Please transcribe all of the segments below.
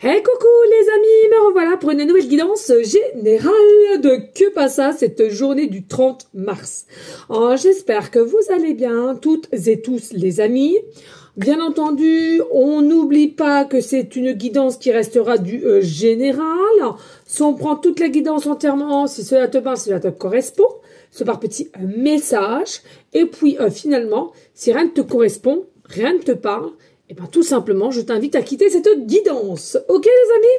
Hey coucou les amis, me revoilà pour une nouvelle guidance générale de Que Passa cette journée du 30 mars. J'espère que vous allez bien toutes et tous les amis. Bien entendu, on n'oublie pas que c'est une guidance qui restera du général. Si on prend toute la guidance entièrement, si cela te parle, si cela te correspond, c'est par petit message. Et puis finalement, si rien ne te correspond, rien ne te parle, et bien tout simplement, je t'invite à quitter cette guidance. Ok les amis?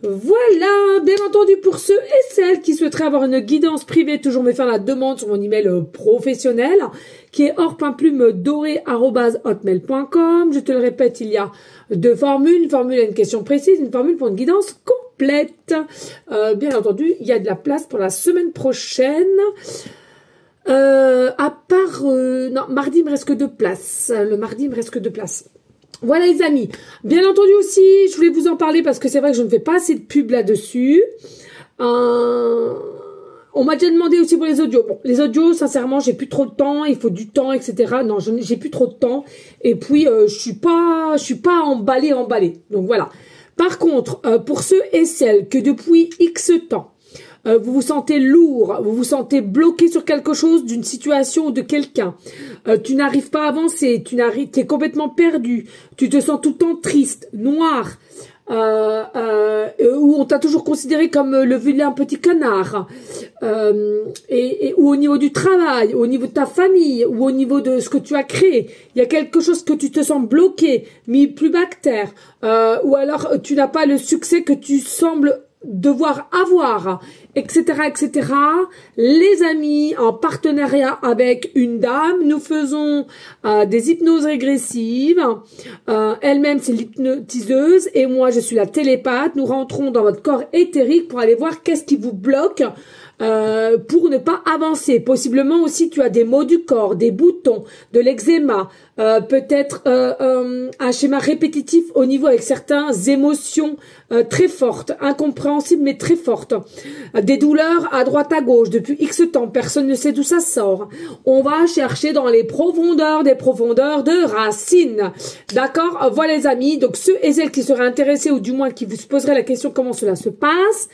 Voilà, bien entendu pour ceux et celles qui souhaiteraient avoir une guidance privée, toujours me faire la demande sur mon email professionnel, qui est or.plume-doré@hotmail.com. Je te le répète, il y a deux formules, une formule à une question précise, une formule pour une guidance complète. Bien entendu, il y a de la place pour la semaine prochaine. À part... non, mardi, il me reste que 2 places. Le mardi, il me reste que 2 places. Voilà les amis. Bien entendu aussi, je voulais vous en parler parce que c'est vrai que je ne fais pas assez de pub là-dessus. On m'a déjà demandé aussi pour les audios. Bon, les audios, sincèrement, j'ai plus trop de temps. Il faut du temps, etc. Non, j'ai plus trop de temps. Et puis, je suis pas emballée. Donc voilà. Par contre, pour ceux et celles que depuis X temps, vous vous sentez lourd, vous vous sentez bloqué sur quelque chose, d'une situation ou de quelqu'un. Tu n'arrives pas à avancer, tu es complètement perdu, tu te sens tout le temps triste, noir, où on t'a toujours considéré comme le vilain petit canard, ou au niveau du travail, au niveau de ta famille, ou au niveau de ce que tu as créé. Il y a quelque chose que tu te sens bloqué, mis plus bas que terre, ou alors tu n'as pas le succès que tu sembles devoir avoir, etc., etc. Les amis, en partenariat avec une dame, nous faisons des hypnoses régressives. Elle-même, c'est l'hypnotiseuse et moi, je suis la télépathe. Nous rentrons dans votre corps éthérique pour aller voir qu'est-ce qui vous bloque pour ne pas avancer. Possiblement aussi, tu as des maux du corps, des boutons, de l'eczéma, peut-être un schéma répétitif au niveau avec certaines émotions très fortes, incompréhensibles mais très fortes. Des douleurs à droite à gauche depuis X temps, personne ne sait d'où ça sort. On va chercher dans les profondeurs des profondeurs de racines. D'accord? Voilà les amis, donc ceux et celles qui seraient intéressés ou du moins qui vous poseraient la question comment cela se passe,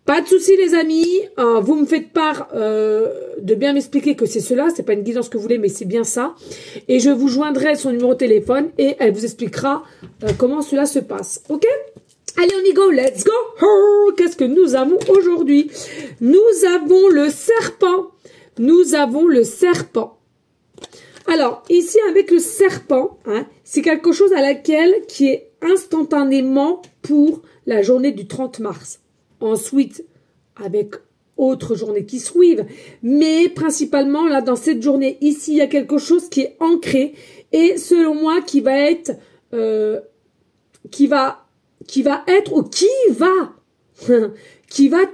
pas de souci les amis, vous me faites part de bien m'expliquer que c'est cela, c'est pas une guidance que vous voulez mais c'est bien ça. Et je vous joindrai son numéro de téléphone et elle vous expliquera comment cela se passe. Ok? Allez on y go, let's go. Qu'est-ce que nous avons aujourd'hui? Nous avons le serpent. Nous avons le serpent. Alors ici avec le serpent, hein, c'est quelque chose à laquelle qui est instantanément pour la journée du 30 mars. Ensuite, avec autres journées qui suivent. Mais principalement, là, dans cette journée, ici, il y a quelque chose qui est ancré. Et selon moi, qui va être, qui va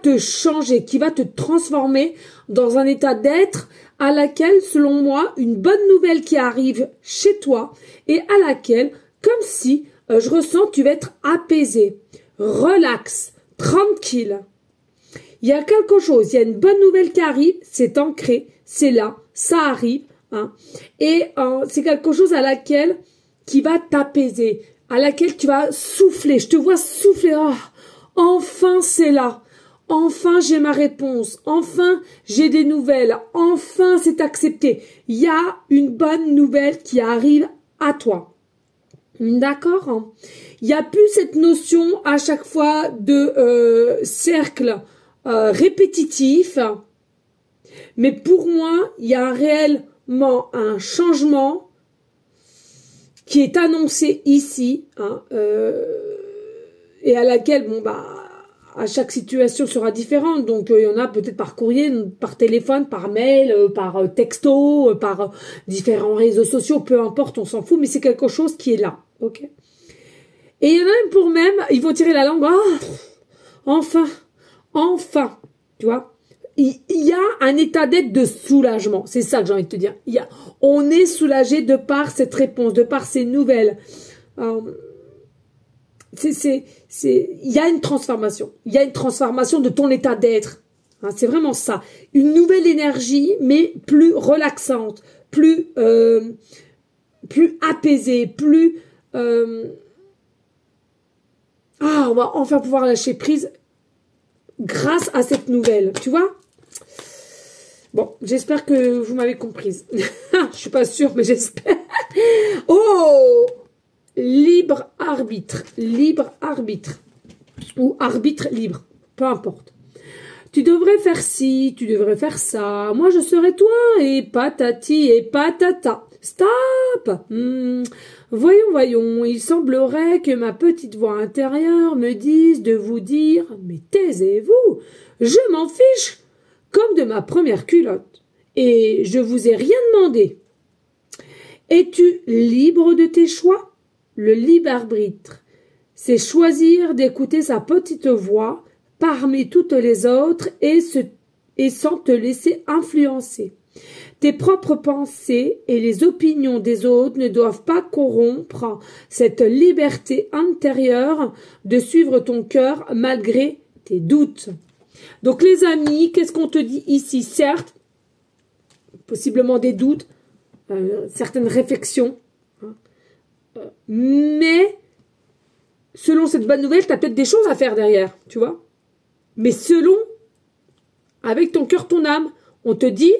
te changer, qui va te transformer dans un état d'être à laquelle, selon moi, une bonne nouvelle qui arrive chez toi et à laquelle, comme si, je ressens, tu vas être apaisé, relax, tranquille. Il y a quelque chose, il y a une bonne nouvelle qui arrive, c'est ancré, c'est là, ça arrive, hein, et c'est quelque chose à laquelle qui va t'apaiser, à laquelle tu vas souffler. Je te vois souffler. Oh, enfin c'est là, enfin j'ai ma réponse, enfin j'ai des nouvelles, enfin c'est accepté. Il y a une bonne nouvelle qui arrive à toi. D'accord, hein. Il n'y a plus cette notion à chaque fois de cercle répétitif, mais pour moi, il y a réellement un changement qui est annoncé ici, hein, et à laquelle, bon bah, à chaque situation sera différente. Donc il y en a peut-être par courrier, par téléphone, par mail, par texto, par différents réseaux sociaux, peu importe, on s'en fout, mais c'est quelque chose qui est là, ok? Et il y en a même pour même, ils vont tirer la langue, enfin, tu vois? Il y a un état d'être de soulagement, c'est ça que j'ai envie de te dire. On est soulagé de par cette réponse, de par ces nouvelles. Il y a une transformation. Il y a une transformation de ton état d'être. Hein, c'est vraiment ça. Une nouvelle énergie, mais plus relaxante, plus apaisée, plus Ah, on va enfin pouvoir lâcher prise grâce à cette nouvelle, tu vois. Bon, j'espère que vous m'avez comprise. Je suis pas sûre, mais j'espère. Oh, libre arbitre, ou arbitre libre, peu importe. Tu devrais faire ci, tu devrais faire ça. Moi, je serai toi, et patati et patata. Stop. Voyons, il semblerait que ma petite voix intérieure me dise de vous dire, mais taisez-vous, je m'en fiche, comme de ma première culotte, et je vous ai rien demandé. Es-tu libre de tes choix? Le libre arbitre, c'est choisir d'écouter sa petite voix parmi toutes les autres et sans te laisser influencer. Tes propres pensées et les opinions des autres ne doivent pas corrompre cette liberté intérieure de suivre ton cœur malgré tes doutes. Donc les amis, qu'est-ce qu'on te dit ici? Certes, possiblement des doutes, certaines réflexions, mais selon cette bonne nouvelle, tu as peut-être des choses à faire derrière, tu vois. Mais selon, avec ton cœur, ton âme, on te dit,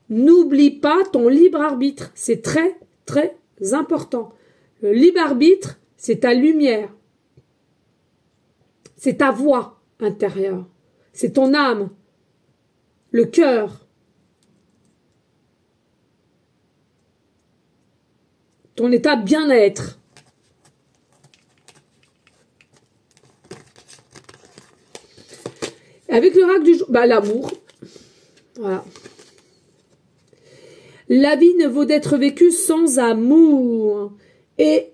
n'oublie pas ton libre arbitre. C'est très, très important. Le libre arbitre, c'est ta lumière. C'est ta voix intérieure. C'est ton âme. Le cœur. Ton état de bien-être. Avec le rack du jour, l'amour. Voilà. La vie ne vaut d'être vécue sans amour. Et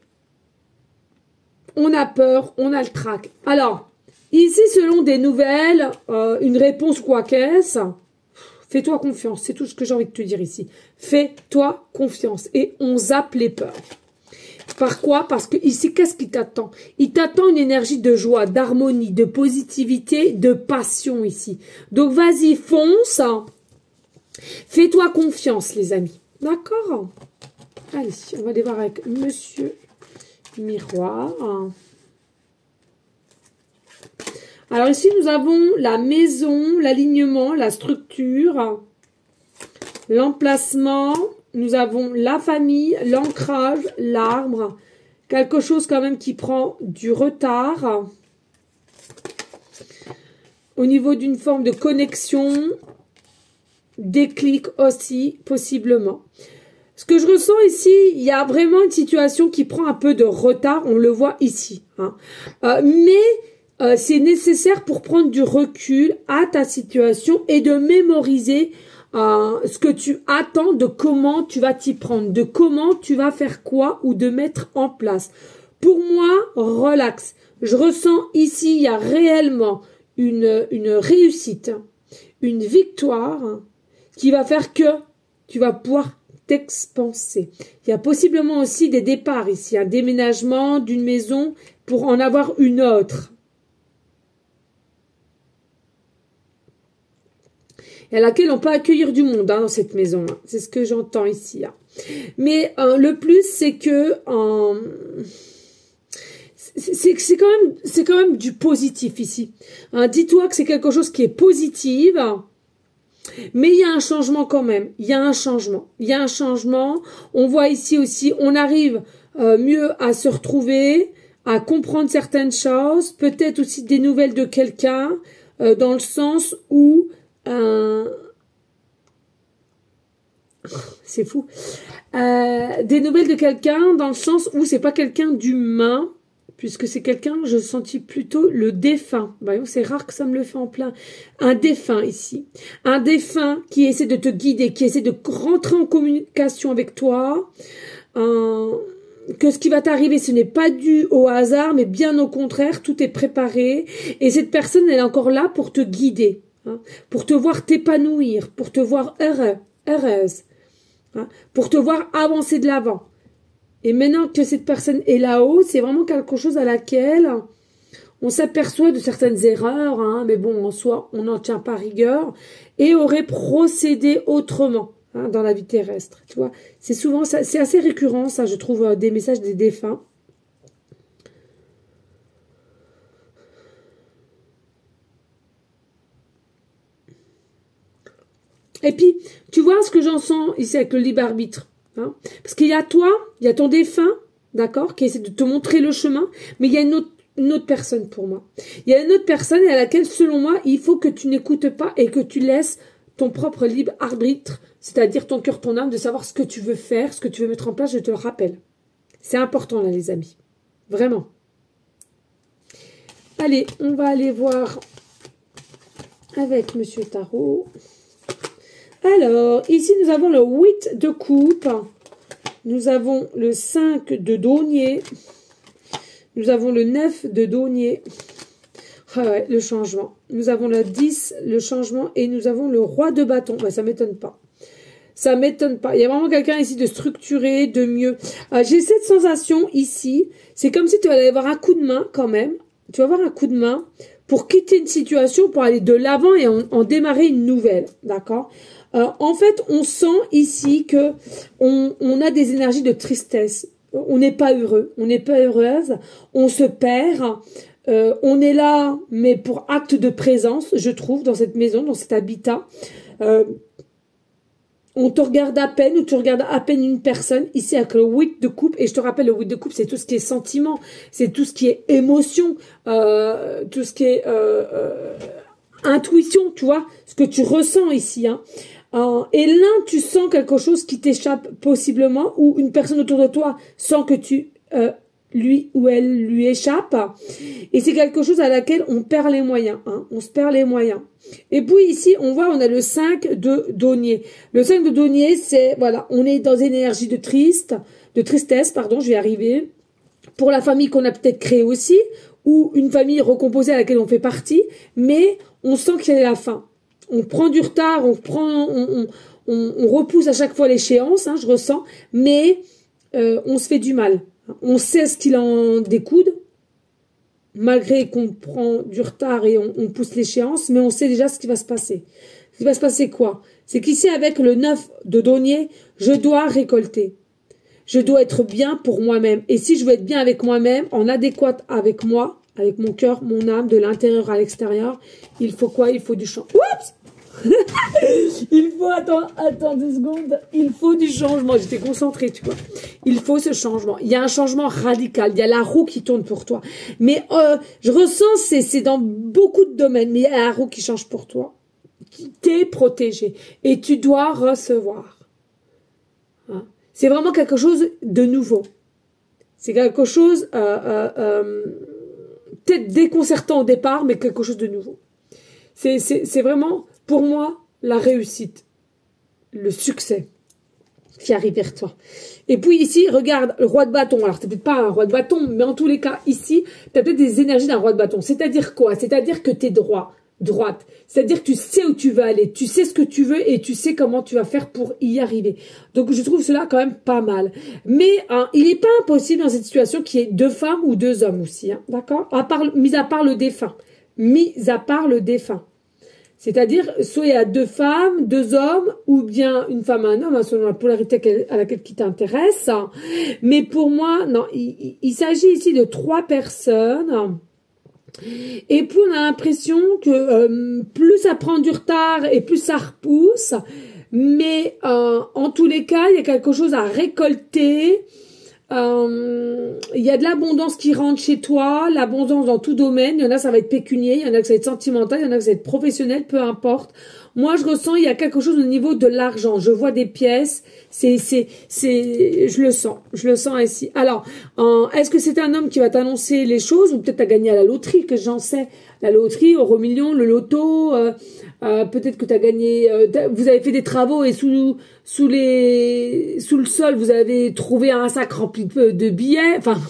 on a peur, on a le trac. Alors, ici, selon des nouvelles, une réponse quoi qu'est-ce, fais-toi confiance. C'est tout ce que j'ai envie de te dire ici. Fais-toi confiance. Et on zappe les peurs. Par quoi? Parce que ici, qu'est-ce qui t'attend? Il t'attend une énergie de joie, d'harmonie, de positivité, de passion ici. Donc, vas-y, fonce. Fais-toi confiance, les amis. D'accord? Allez, on va aller voir avec Monsieur Miroir. Alors ici, nous avons la maison, l'alignement, la structure, l'emplacement. Nous avons la famille, l'ancrage, l'arbre. Quelque chose quand même qui prend du retard. Au niveau d'une forme de connexion, déclic aussi, possiblement. Ce que je ressens ici, il y a vraiment une situation qui prend un peu de retard. On le voit ici. Hein. Mais c'est nécessaire pour prendre du recul à ta situation et de mémoriser ce que tu attends, de comment tu vas t'y prendre, de comment tu vas faire quoi ou de mettre en place. Pour moi, relax. Je ressens ici, il y a réellement une réussite, une victoire qui va faire que tu vas pouvoir t'expanser. Il y a possiblement aussi des départs ici, un déménagement d'une maison pour en avoir une autre. Et à laquelle on peut accueillir du monde dans cette maison. C'est ce que j'entends ici. Mais le plus, c'est que c'est quand même du positif ici. Dis-toi que c'est quelque chose qui est positif, mais il y a un changement quand même. Il y a un changement. On voit ici aussi, on arrive mieux à se retrouver, à comprendre certaines choses, peut-être aussi des nouvelles de quelqu'un, dans le sens où c'est fou. Des nouvelles de quelqu'un dans le sens où c'est pas quelqu'un d'humain, puisque c'est quelqu'un, je sentis plutôt le défunt. Voyons, c'est rare que ça me le fait en plein. Un défunt ici. Un défunt qui essaie de te guider, qui essaie de rentrer en communication avec toi. Que ce qui va t'arriver, ce n'est pas dû au hasard, mais bien au contraire, tout est préparé. Et cette personne, elle est encore là pour te guider. Pour te voir t'épanouir, pour te voir heureuse, pour te voir avancer de l'avant. Et maintenant que cette personne est là-haut, c'est vraiment quelque chose à laquelle on s'aperçoit de certaines erreurs, mais bon, en soi, on n'en tient pas rigueur, et aurait procédé autrement dans la vie terrestre. Tu vois, c'est souvent ça, c'est assez récurrent, ça, je trouve, des messages des défunts. Et puis, tu vois ce que j'en sens ici avec le libre arbitre. Hein, parce qu'il y a toi, il y a ton défunt, d'accord, qui essaie de te montrer le chemin, mais il y a une autre personne pour moi. Il y a une autre personne à laquelle, selon moi, il faut que tu n'écoutes pas et que tu laisses ton propre libre arbitre, c'est-à-dire ton cœur, ton âme, de savoir ce que tu veux faire, ce que tu veux mettre en place, je te le rappelle. C'est important là, les amis. Vraiment. Allez, on va aller voir avec Monsieur Tarot. Alors, ici, nous avons le 8 de coupe. Nous avons le 5 de denier. Nous avons le 9 de denier. Ah ouais, le changement. Nous avons le 10, le changement. Et nous avons le roi de bâton. Ben, ça ne m'étonne pas. Ça m'étonne pas. Il y a vraiment quelqu'un ici de structuré, de mieux. J'ai cette sensation ici. C'est comme si tu allais avoir un coup de main quand même. Tu vas avoir un coup de main pour quitter une situation, pour aller de l'avant et en démarrer une nouvelle. D'accord? En fait, on sent ici que on a des énergies de tristesse. On n'est pas heureux. On n'est pas heureuse. On se perd. On est là, mais pour acte de présence, je trouve, dans cette maison, dans cet habitat. On te regarde à peine, ou tu regardes à peine une personne, ici avec le 8 de coupe, et je te rappelle, le 8 de coupe, c'est tout ce qui est sentiment, c'est tout ce qui est émotion, tout ce qui est intuition, tu vois, ce que tu ressens ici. Hein. Et là, tu sens quelque chose qui t'échappe possiblement, ou une personne autour de toi sent que lui ou elle lui échappe, et c'est quelque chose à laquelle on perd les moyens, hein, on se perd les moyens. Et puis ici, on voit, on a le 5 de denier. Le 5 de denier, c'est, voilà, on est dans une énergie de tristesse, pardon, je vais y arriver, pour la famille qu'on a peut-être créée aussi, ou une famille recomposée à laquelle on fait partie, mais on sent qu'il y a la fin. On prend du retard, on repousse à chaque fois l'échéance, hein, je ressens, mais on se fait du mal. On sait ce qu'il en découde, malgré qu'on prend du retard et on pousse l'échéance, mais on sait déjà ce qui va se passer. Ce qui va se passer quoi? C'est qu'ici, avec le 9 de denier, je dois récolter. Je dois être bien pour moi-même. Et si je veux être bien avec moi-même, en adéquat avec moi, avec mon cœur, mon âme, de l'intérieur à l'extérieur, il faut quoi? Il faut du changement. Oups! Il faut, attends 2 secondes, il faut du changement. J'étais concentrée, tu vois. Il faut ce changement. Il y a un changement radical. Il y a la roue qui tourne pour toi. Mais je ressens, c'est dans beaucoup de domaines, mais il y a la roue qui change pour toi. T'es protégé. Et tu dois recevoir. Hein? C'est vraiment quelque chose de nouveau. C'est quelque chose peut-être déconcertant au départ, mais quelque chose de nouveau. C'est vraiment, pour moi, la réussite, le succès qui arrive vers toi. Et puis ici, regarde, le roi de bâton. Alors, tu n'es peut-être pas un roi de bâton, mais en tous les cas, ici, tu as peut-être des énergies d'un roi de bâton. C'est-à-dire quoi? C'est-à-dire que tu es droite. C'est-à-dire que tu sais où tu veux aller, tu sais ce que tu veux et tu sais comment tu vas faire pour y arriver. Donc, je trouve cela quand même pas mal. Mais il n'est pas impossible dans cette situation qu'il y ait 2 femmes ou 2 hommes aussi. Hein, d'accord? Mis à part le défunt. Mis à part le défunt. C'est-à-dire, soit il y a 2 femmes, 2 hommes, ou bien une femme et un homme, selon la polarité à laquelle qui t'intéresse. Mais pour moi, non, il s'agit ici de 3 personnes. Et puis, on a l'impression que plus ça prend du retard et plus ça repousse. Mais en tous les cas, il y a quelque chose à récolter. Il y a de l'abondance qui rentre chez toi, l'abondance dans tout domaine. Il y en a, ça va être pécunier, il y en a que ça va être sentimental, il y en a que ça va être professionnel, peu importe. Moi, je ressens, il y a quelque chose au niveau de l'argent. Je vois des pièces, je le sens ici. Alors, est-ce que c'est un homme qui va t'annoncer les choses ou peut-être t'as gagné à la loterie, que j'en sais. La loterie, Euro Million, le loto, peut-être que tu as gagné, vous avez fait des travaux et sous le sol, vous avez trouvé un sac rempli de billets. Enfin,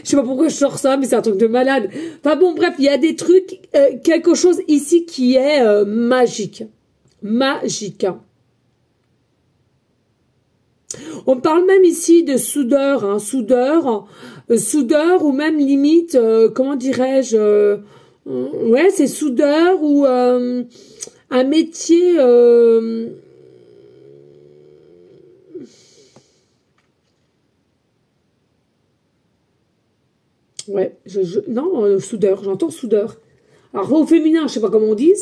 je sais pas pourquoi je sors ça, mais c'est un truc de malade. Enfin bon, bref, il y a des trucs, quelque chose ici qui est magique. Magique. On parle même ici de soudeur, hein, soudeur ou même limite, comment dirais-je, ouais, c'est soudeur ou un métier ouais, non, soudeur, j'entends soudeur. Alors, au féminin, je sais pas comment on dit,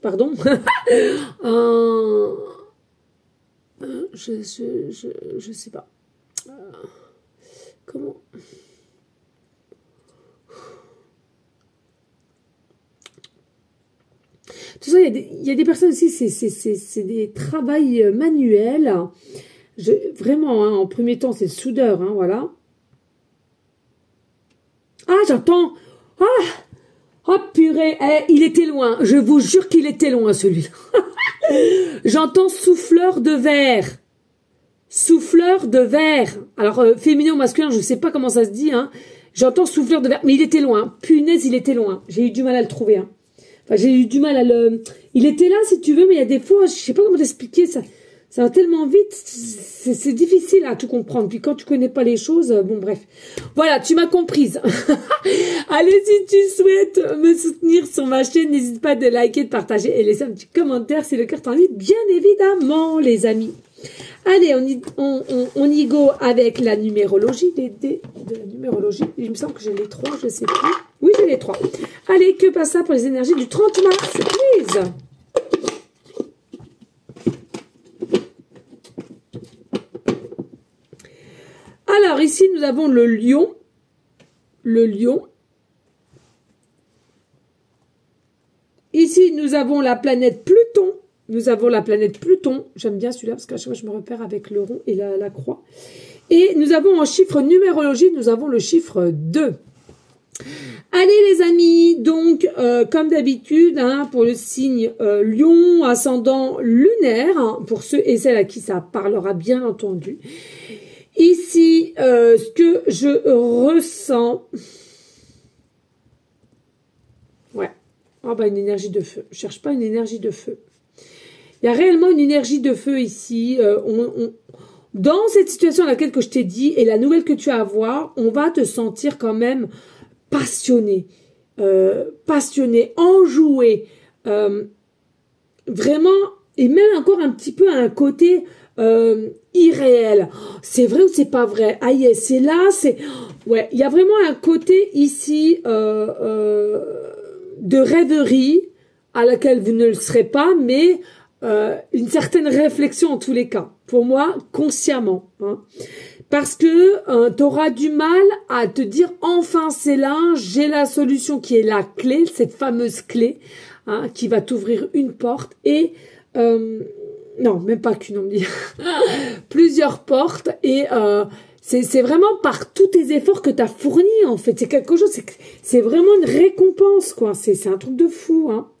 pardon. Je sais pas. Comment? Tout ça, il y a des personnes aussi, c'est des travails manuels. Vraiment, hein, en premier temps, c'est le soudeur, hein, voilà. Ah, j'entends. Ah, oh purée, il était loin. Je vous jure qu'il était loin, celui-là. J'entends souffleur de verre. Souffleur de verre. Alors, féminin ou masculin, je ne sais pas comment ça se dit. Hein. J'entends souffleur de verre. Mais il était loin. Punaise, il était loin. J'ai eu du mal à le trouver. Hein. Enfin, j'ai eu du mal à le... Il était là, si tu veux, mais il y a des fois, je ne sais pas comment t'expliquer. Ça va tellement vite. C'est difficile à tout comprendre. Puis quand tu connais pas les choses, bon, bref. Voilà, tu m'as comprise. Allez, si tu souhaites me soutenir sur ma chaîne, n'hésite pas de liker, de partager et laisser un petit commentaire si le cœur t'envie, bien évidemment, les amis. Allez, on y go avec la numérologie, les dés de la numérologie. Il me semble que j'ai les 3, je sais plus. Oui, j'ai les 3. Allez, que passe ça pour les énergies du 30 mars, please. Alors, ici, nous avons le lion. Le lion. Ici, nous avons la planète Pluton. Nous avons la planète Pluton. J'aime bien celui-là parce qu'à chaque fois, je me repère avec le rond et la croix. Et nous avons en chiffre numérologie, nous avons le chiffre 2. Allez les amis, donc comme d'habitude, hein, pour le signe lion, ascendant lunaire, hein, pour ceux et celles à qui ça parlera bien entendu. Ici, ce que je ressens... Ouais. Oh bah une énergie de feu. Je cherche pas une énergie de feu. Il y a réellement une énergie de feu ici. Dans cette situation à laquelle que je t'ai dit et la nouvelle que tu as à voir, on va te sentir quand même passionné. Passionné, enjoué. Vraiment, et même encore un petit peu à un côté... irréel. C'est vrai ou c'est pas vrai? Ah yes, c'est là, c'est... Ouais, il y a vraiment un côté ici de rêverie à laquelle vous ne le serez pas, mais une certaine réflexion en tous les cas. Pour moi, consciemment. Hein. Parce que tu auras du mal à te dire enfin c'est là, j'ai la solution qui est la clé, cette fameuse clé hein, qui va t'ouvrir une porte et... non, même pas qu'une, on me dit. Plusieurs portes et c'est vraiment par tous tes efforts que tu as fournis, en fait. C'est quelque chose, c'est vraiment une récompense, quoi. C'est un truc de fou, hein.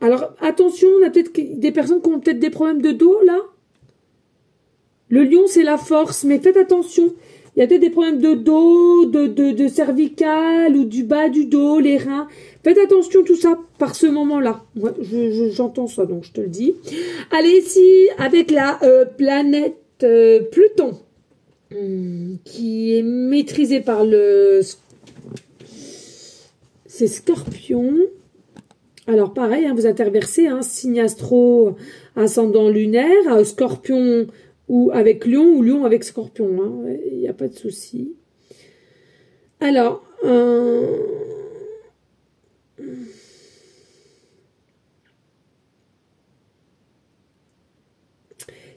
Alors, attention, on a peut-être des personnes qui ont peut-être des problèmes de dos, là. Le lion, c'est la force, mais faites attention. Il y a peut-être des problèmes de dos, de cervical ou du bas du dos, les reins. Faites attention tout ça par ce moment-là. Moi, j'entends ça, donc je te le dis. Allez, ici, avec la planète Pluton, qui est maîtrisée par le... C'est Scorpion. Alors, pareil, hein, vous interversez, hein, signe astro, ascendant lunaire, Scorpion... ou avec lion, ou lion avec scorpion. Hein. Il n'y a pas de souci. Alors,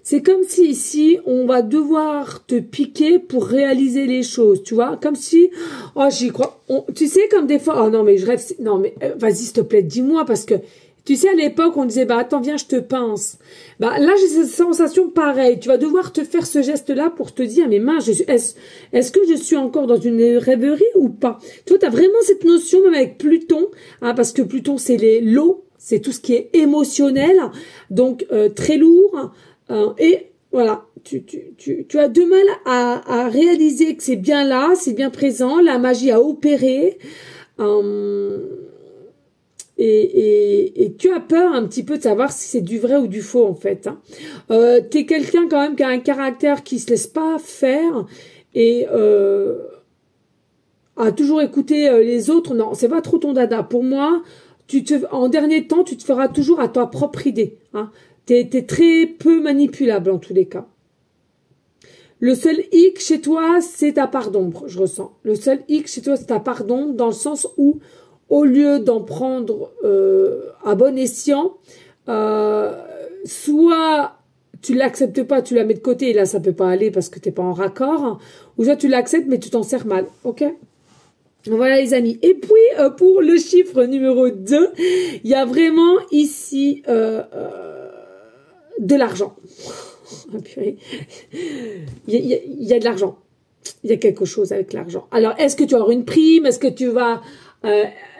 c'est comme si ici, on va devoir te piquer pour réaliser les choses, tu vois. Comme si, oh, j'y crois. Tu sais, comme des fois, oh non, mais je rêve. Non, mais vas-y, s'il te plaît, dis-moi, parce que... Tu sais, à l'époque, on disait, bah, attends, viens, je te pince. Bah, là, j'ai cette sensation pareille. Tu vas devoir te faire ce geste-là pour te dire, mais mince, est-ce que je suis encore dans une rêverie ou pas? Tu vois, tu as vraiment cette notion, même avec Pluton, hein, parce que Pluton, c'est l'eau, c'est tout ce qui est émotionnel, donc très lourd. Et voilà, tu as du mal à réaliser que c'est bien là, c'est bien présent, la magie a opéré. Et tu as peur un petit peu de savoir si c'est du vrai ou du faux en fait. Hein. T'es quelqu'un quand même qui a un caractère qui se laisse pas faire et a toujours écouté les autres. Non, c'est pas trop ton dada. Pour moi, en dernier temps, tu te feras toujours à ta propre idée. Hein. T'es très peu manipulable en tous les cas. Le seul hic chez toi, c'est ta part d'ombre, je ressens. Le seul hic chez toi, c'est ta part d'ombre, dans le sens où, au lieu d'en prendre à bon escient, soit tu l'acceptes pas, tu la mets de côté, et là, ça peut pas aller parce que t'es pas en raccord, ou soit tu l'acceptes, mais tu t'en sers mal, ok? Voilà les amis. Et puis, pour le chiffre numéro 2, il y a vraiment ici de l'argent. Il y a de l'argent. Il y a quelque chose avec l'argent. Alors, est-ce que tu vas avoir une prime? Est-ce que tu vas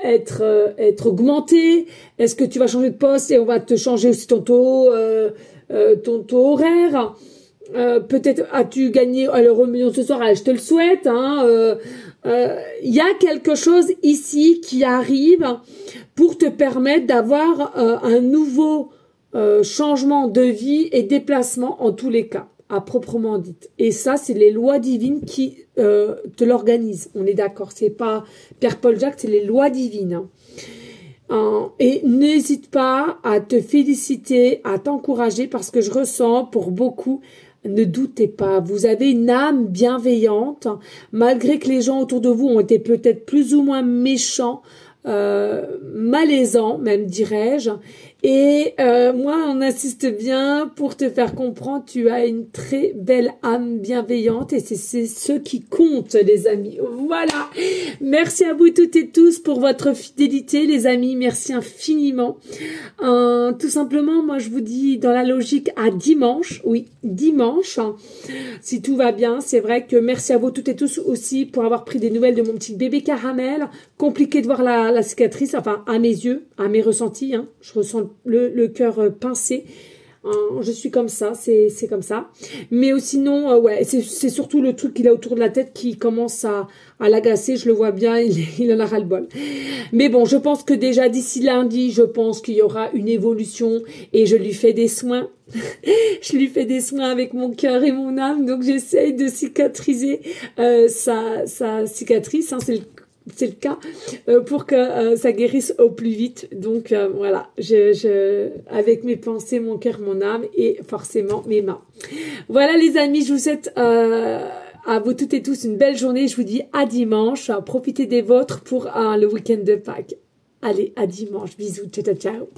être augmenté? Est-ce que tu vas changer de poste et on va te changer aussi ton taux horaire? Peut-être as-tu gagné l'euro million ce soir? Allez, je te le souhaite. Y a quelque chose ici qui arrive pour te permettre d'avoir un nouveau changement de vie et déplacement en tous les cas, à proprement dit. Et ça, c'est les lois divines qui te l'organisent. On est d'accord, c'est pas Pierre-Paul Jacques, c'est les lois divines. Et n'hésite pas à te féliciter, à t'encourager, parce que je ressens pour beaucoup, ne doutez pas, vous avez une âme bienveillante, malgré que les gens autour de vous ont été peut-être plus ou moins méchants, malaisants même dirais-je. Et moi, on insiste bien pour te faire comprendre, tu as une très belle âme bienveillante et c'est ce qui compte, les amis. Voilà. Merci à vous toutes et tous pour votre fidélité, les amis. Merci infiniment. Tout simplement, moi, je vous dis dans la logique à dimanche. Oui, dimanche. Si tout va bien, c'est vrai que merci à vous toutes et tous aussi pour avoir pris des nouvelles de mon petit bébé caramel. Compliqué de voir la cicatrice, enfin, à mes yeux, à mes ressentis. Je ressens le cœur pincé. Je suis comme ça, c'est comme ça. Mais sinon, ouais, c'est surtout le truc qu'il a autour de la tête qui commence à l'agacer. Je le vois bien, il en a ras-le-bol. Mais bon, je pense que déjà d'ici lundi, je pense qu'il y aura une évolution et je lui fais des soins. Je lui fais des soins avec mon cœur et mon âme. Donc j'essaye de cicatriser sa cicatrice. C'est le cas pour que ça guérisse au plus vite. Donc voilà, avec mes pensées, mon cœur, mon âme et forcément mes mains. Voilà les amis, je vous souhaite à vous toutes et tous une belle journée. Je vous dis à dimanche. Profitez des vôtres pour le week-end de Pâques. Allez, à dimanche. Bisous, ciao, ciao.